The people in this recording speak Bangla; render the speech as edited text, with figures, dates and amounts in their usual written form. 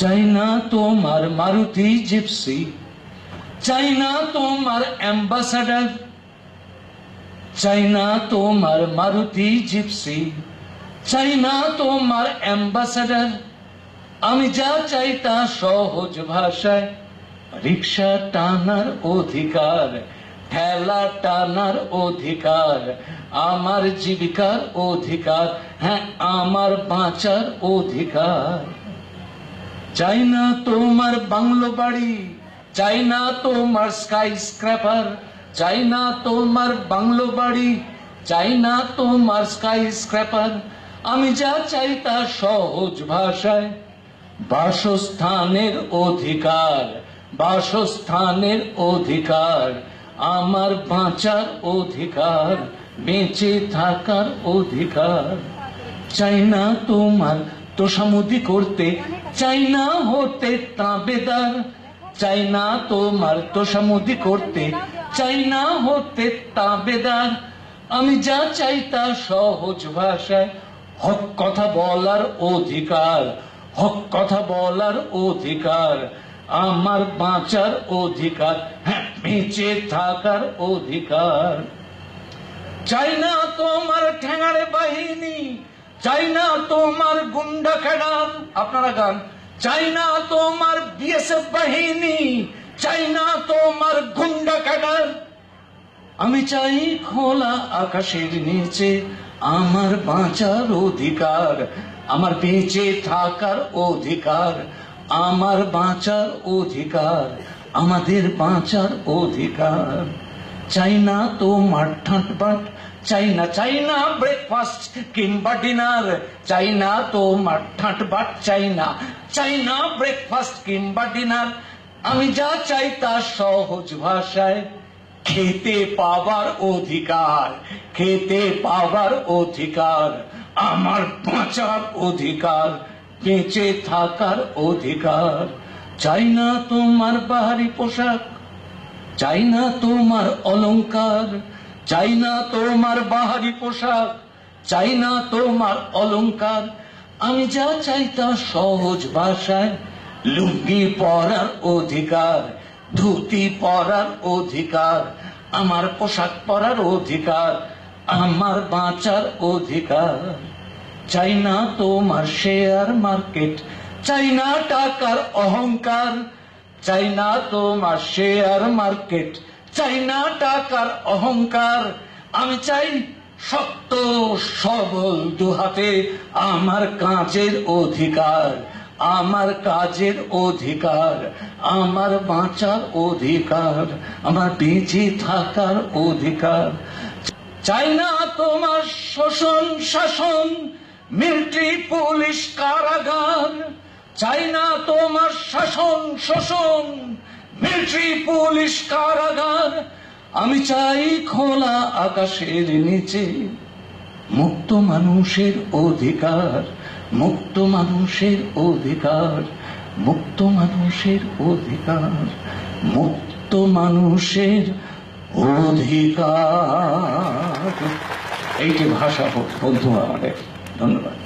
চাই না তোমার মারুতি জিপসি, চাই না তোমার অ্যাম্বাসাডার, চাই না তোমার মারুতি জিপসি, চাই না তোমার অ্যাম্বাসাডার। আমি যা চাই তা সহজ ভাষায়, রিক্সা টানার অধিকার, ঠেলা টানার অধিকার, আমার জীবিকার অধিকার, হ্যাঁ আমার বাঁচার অধিকার। চাই না তোমার বাংলো বাড়ি, চাই না তোমার স্কাই স্ক্র্যাপার, চাই না তোমার বাংলো বাড়ি, চাই না তোমার স্কাই স্ক্র্যাপার। আমি যা চাই তা সহজ ভাষায়, বাসস্থানের অধিকার, বাসস্থানের অধিকার, আমার বাঁচার অধিকার, বেঁচে থাকার অধিকার। চাই না তোমার তোষামোদি করতে, চাই না হতে তাবেদার, চাই না তোমার তোষামোদি করতে, চাই না হতে তাবেদার। আমি যা চাই তা সহজ ভাষায়, হক কথা বলার অধিকার, হক কথা বলার অধিকার, আমার বাঁচার অধিকার, হ্যাঁ বেঁচে থাকার অধিকার। চাই না তোমার ঠ্যাঙাড়ে বাহিনী, চাই না তোমার গুন্ডা ক্যাডার, আপনারা গান। চাই না তোমার বিএসএফ বাহিনী, চাই না তোমার গুন্ডা ক্যাডার। আমি চাই খোলা আকাশের নিচে আমার বাঁচার অধিকার, আমার বেঁচে থাকার অধিকার, আমার বাঁচার অধিকার, আমাদের বাঁচার অধিকার। চাই না তোমার ঠাটবাট, চাই না, চাই না ব্রেকফাস্ট কিংবা ডিনার, চাই না তোমার ঠাটবাট, চাই না, চাই না ব্রেকফাস্ট কিংবা ডিনার। আমি যা চাই তা সহজ ভাষায়, খেতে পাবার অধিকার, খেতে পাবার অধিকার, আমার বাঁচার অধিকার, বেঁচে থাকার অধিকার। চাই না তোমার বাহারি পোশাক, চাই না তোমার অলংকার, চাই না তোমার বাহারি পোশাক, চাই না তোমার অলংকার। আমি যা চাই তা সহজ ভাষায়, লুঙ্গি পরার অধিকার, ধুতি পরার অধিকার, আমার পোশাক পরার অধিকার, আমার বাঁচার অধিকার। চাই না তোমার শেয়ার মার্কেট, চাই না টাকার অহংকার, চাই না তোমার শেয়ার মার্কেট, চাই না টাকার অহংকার। আমি চাই শক্ত সবল দুহাতে আমার কাজের অধিকার, আমার কাজের অধিকার, আমার বাঁচার অধিকার, আমার বেঁচে থাকার অধিকার। চাই না তোমার শোষণ শাসন, মিলিটারি পুলিশ কারাগার, চাই না তোমার শাসন শোষণ, মিলিটারি পুলিশ কারাগার। আমি চাই খোলা আকাশের নিচে মুক্ত মানুষের অধিকার, মুক্ত মানুষের অধিকার, মুক্ত মানুষের অধিকার, মুক্ত মানুষের অধিকার। এইটি ভাষা বন্ধু আমাদের। ধন্যবাদ।